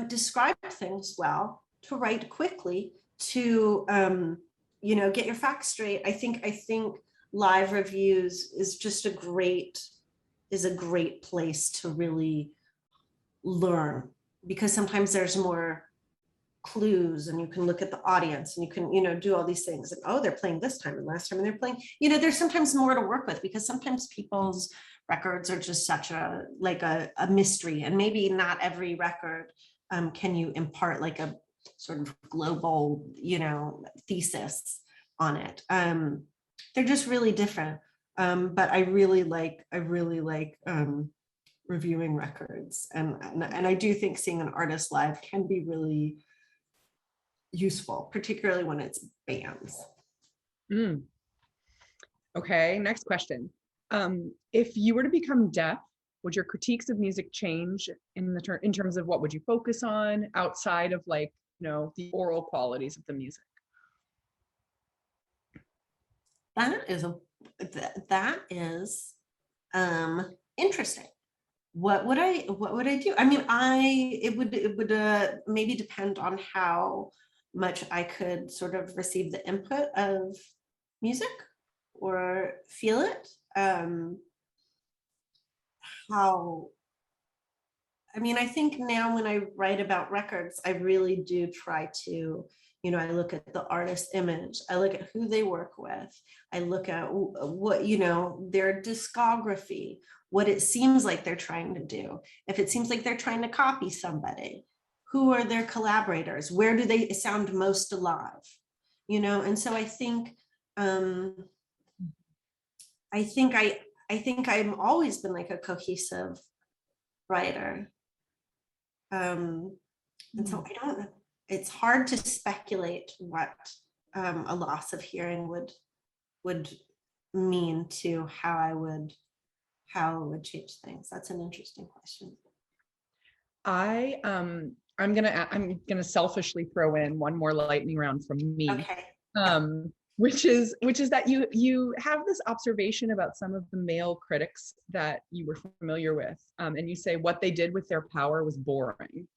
describe things well, to write quickly, to, you know, get your facts straight. I think live reviews is just a great place to really learn, because sometimes there's more clues, and you can look at the audience, and you can, you know, do all these things. And, oh, they're playing this time and last time, and they're playing, you know, there's sometimes more to work with, because sometimes people's records are just such a mystery, and maybe not every record can you impart like a sort of global, you know, thesis on it. They're just really different. But I really like reviewing records, and I do think seeing an artist live can be really useful, particularly when it's bands. Okay, next question. If you were to become deaf, would your critiques of music change in terms of what would you focus on outside of, like, you know, the oral qualities of the music? That is interesting. What would I do? I mean, it would maybe depend on how much I could sort of receive the input of music or feel it. How I mean, I think now when I write about records, I really do try to, I look at the artist's image, I look at who they work with, I look at what, their discography, what it seems like they're trying to do. If it seems like they're trying to copy somebody, who are their collaborators? Where do they sound most alive? And so I think I've always been like a cohesive writer. And so I don't know. It's hard to speculate what a loss of hearing would mean to how it would change things. That's an interesting question. I'm gonna selfishly throw in one more lightning round from me. Okay. Which is that you have this observation about some of the male critics that you were familiar with, and you say what they did with their power was boring.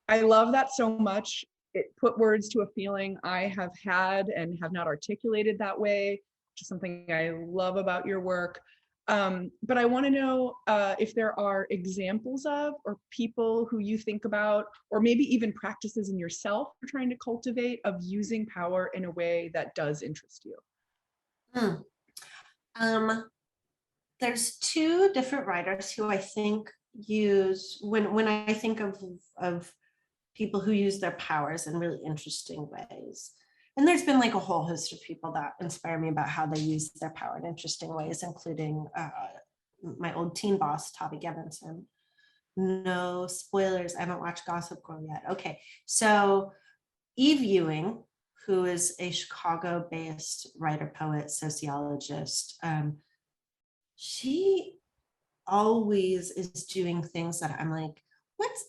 I love that so much. It put words to a feeling I have had and have not articulated that way, which is something I love about your work. But I want to know if there are examples of, or people who you think about, or maybe even practices in yourself you're trying to cultivate of using power in a way that does interest you. There's two different writers who I think use, when I think of people who use their powers in really interesting ways. And there's been like a whole host of people that inspire me about how they use their power in interesting ways, including my old teen boss, Tavi Gevinson. No spoilers, I haven't watched Gossip Girl yet. Okay, so Ewing, who is a Chicago-based writer, poet, sociologist, she always is doing things that I'm like, what's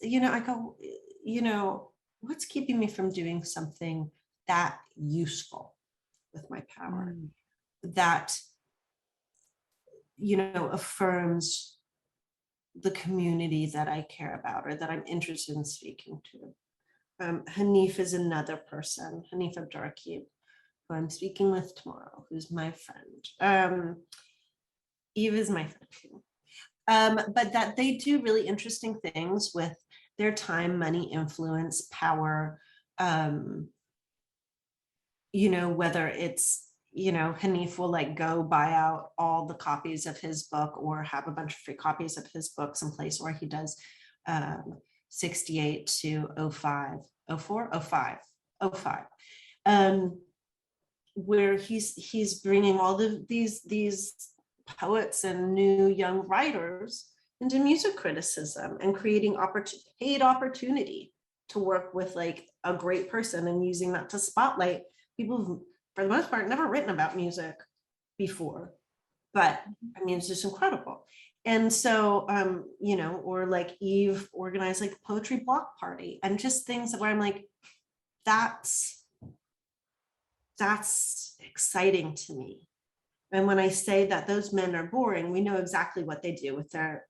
keeping me from doing something that useful with my power, that affirms the community that I care about or that I'm interested in speaking to. Hanif is another person, Hanif Abdurraqib, who I'm speaking with tomorrow, who's my friend. Eve is my friend too. But that they do really interesting things with their time, money, influence, power, whether it's, Hanif will like go buy out all the copies of his book or have a bunch of free copies of his book someplace, or he does 68 to 05, 04, 05, 05, where he's bringing all these poets and new young writers into music criticism and creating paid opportunity to work with like a great person and using that to spotlight people who've, for the most part, never written about music before. But I mean, it's just incredible. And so, or like Eve organized like a poetry block party and just things where I'm like, that's exciting to me. And when I say that those men are boring, we know exactly what they do with their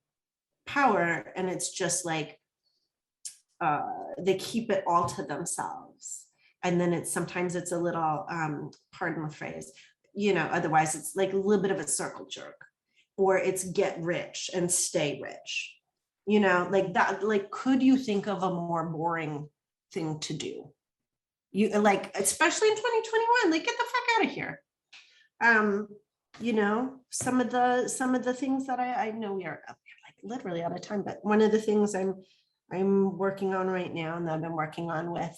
power. And it's just like, they keep it all to themselves. And then sometimes it's a little, pardon the phrase, otherwise it's like a little bit of a circle jerk, or it's get rich and stay rich, like that. Like, could you think of a more boring thing to do? You like, especially in 2021, like get the fuck out of here. Some of the things that I know we are like literally out of time, but one of the things I'm working on right now, and that I've been working on with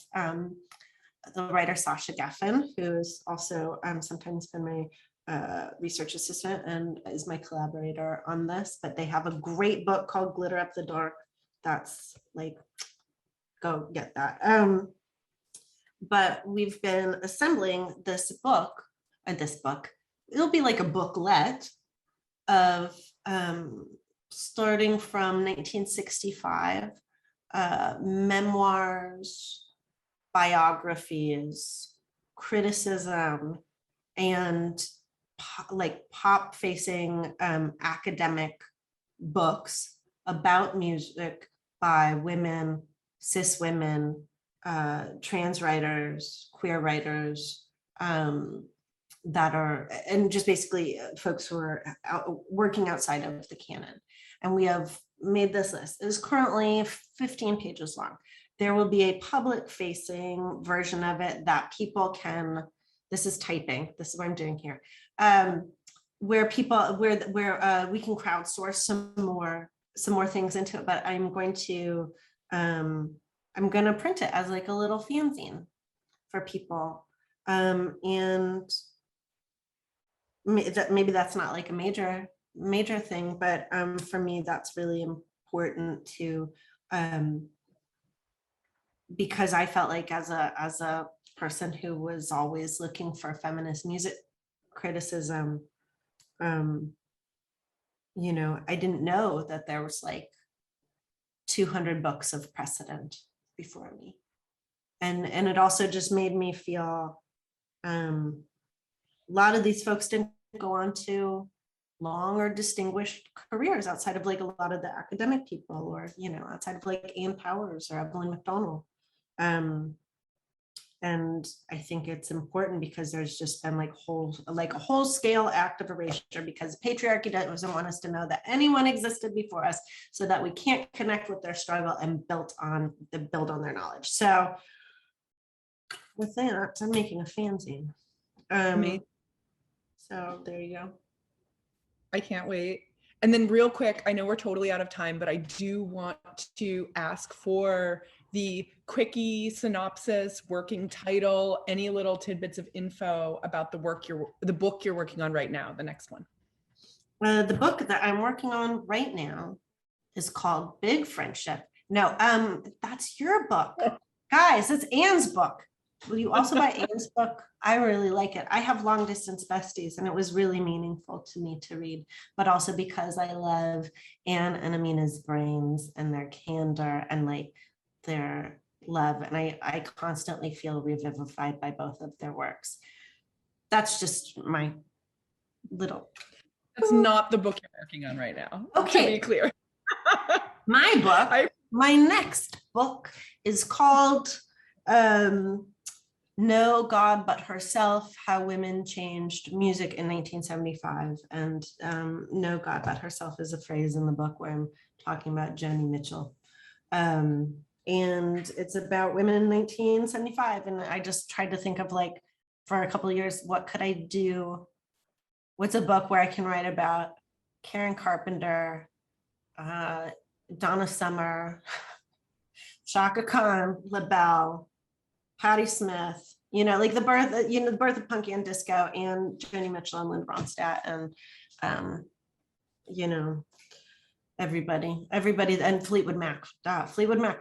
the writer Sasha Geffen, who's also sometimes been my research assistant and is my collaborator on this, but they have a great book called Glitter Up the Dark. That's like, go get that. But we've been assembling this book, it'll be like a booklet of starting from 1965, memoirs, biographies, criticism, and pop facing academic books about music by women, cis women, trans writers, queer writers, that are, and just basically folks who are working outside of the canon. And we have made this list. It is currently 15 pages long. There will be a public facing version of it that people can, this is typing, this is what I'm doing here, where people, where we can crowdsource some more things into it, but I'm going to print it as like a little fanzine for people. And maybe that's not like a major thing, but for me, that's really important to, because I felt like as a person who was always looking for feminist music criticism, you know, I didn't know that there was like 200 books of precedent before me. And it also just made me feel, a lot of these folks didn't go on to long or distinguished careers outside of like a lot of the academic people, or, you know, outside of like Ann Powers or Evelyn McDonald. And I think it's important because there's just been like a whole scale act of erasure, because patriarchy doesn't want us to know that anyone existed before us, so that we can't connect with their struggle and build on their knowledge. So with that, I'm making a fanzine. So there you go. I can't wait. And then real quick, I know we're totally out of time, but I do want to ask for the quickie synopsis, working title, any little tidbits of info about the book you're working on right now, the next one. The book that I'm working on right now is called Big Friendship. No, that's your book. Guys, it's Ann's book. Will you also buy Ann's book? I really like it. I have long distance besties, and it was really meaningful to me to read, but also because I love Ann and Amina's brains and their candor and like their love. And I constantly feel revivified by both of their works. That's just my little. That's not the book you're working on right now. Okay. To be clear. My book, my next book is called No God But Herself, How Women Changed Music in 1975. And No God But Herself is a phrase in the book where I'm talking about Joni Mitchell. And it's about women in 1975. And I just tried to think of, like, for a couple of years, what could I do? What's a book where I can write about Karen Carpenter, Donna Summer, Shaka Khan, LaBelle, Patti Smith, you know, like the birth of punk and disco, and Joni Mitchell and Linda Ronstadt, and you know, everybody, and Fleetwood Mac,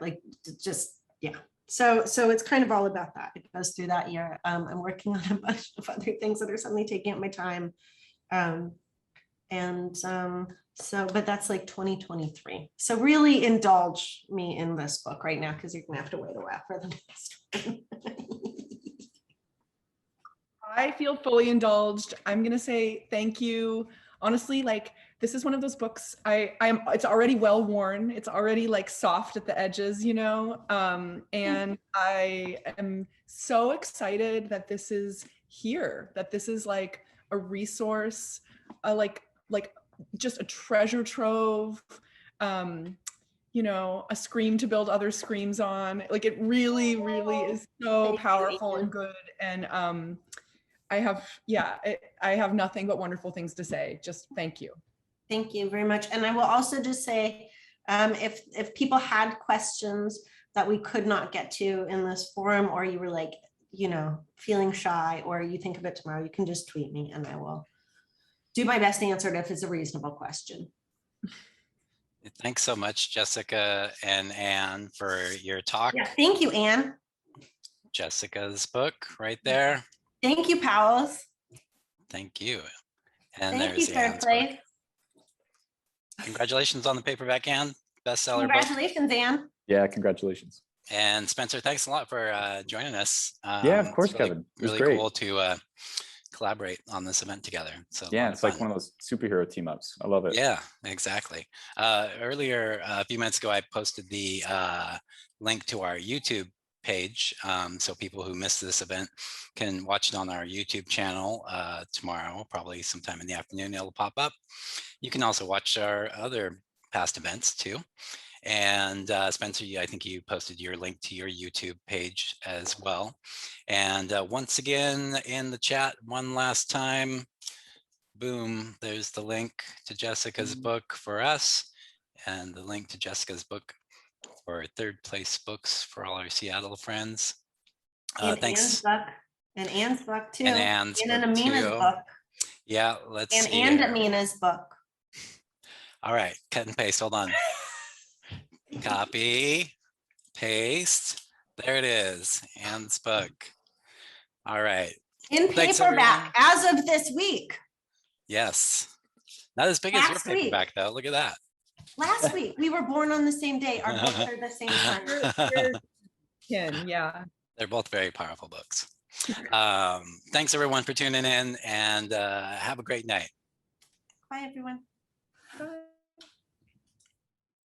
like just, yeah. So it's kind of all about that. It goes through that year. I'm working on a bunch of other things that are suddenly taking up my time. But that's like 2023. So really indulge me in this book right now, because you're gonna have to wait a while for the next one. I feel fully indulged. I'm gonna say thank you. Honestly, like, this is one of those books it's already well worn. It's already like soft at the edges, you know? And I am so excited that this is here, that this is like a resource, like just a treasure trove, you know, a scream to build other screams on. Like, it really, really is so powerful and good. And I have nothing but wonderful things to say. Just thank you. Thank you very much. And I will also just say, if people had questions that we could not get to in this forum, or you were like, you know, feeling shy, or you think of it tomorrow, you can just tweet me and I will do my best to answer it if it's a reasonable question. Thanks so much, Jessica and Ann, for your talk. Yeah, thank you, Ann. Jessica's book right there. Thank you, Powell's. Thank you. And thank there's you, Third Ann's Place. book. Congratulations on the paperback, Ann. Bestseller Congratulations, book. Ann. Yeah, congratulations. And Spencer, thanks a lot for joining us. Yeah, of course, really, Kevin. It was really great. Cool to collaborate on this event together. So yeah, it's like one of those superhero team ups. I love it. Yeah, exactly. Earlier, a few minutes ago, I posted the link to our YouTube page, so people who missed this event can watch it on our YouTube channel tomorrow, probably sometime in the afternoon. It'll pop up. You can also watch our other past events too. And Spencer, I think you posted your link to your YouTube page as well. And once again, in the chat, one last time, boom, there's the link to Jessica's book for us and the link to Jessica's book for Third Place Books for all our Seattle friends. And Thanks. Ann's book. And Ann's book too. And Ann's and book Amina's too. book. Yeah, let's see. And here. Amina's book. All right, cut and paste, hold on. Copy, paste, there it is, Ann's book. All right. In Thanks, paperback as of this week. Yes. Not as big as your Last week. paperback though, look at that. Last week, we were born on the same day. Our books are the same time. Yeah. They're both very powerful books. Thanks everyone for tuning in, and have a great night. Bye, everyone. Bye.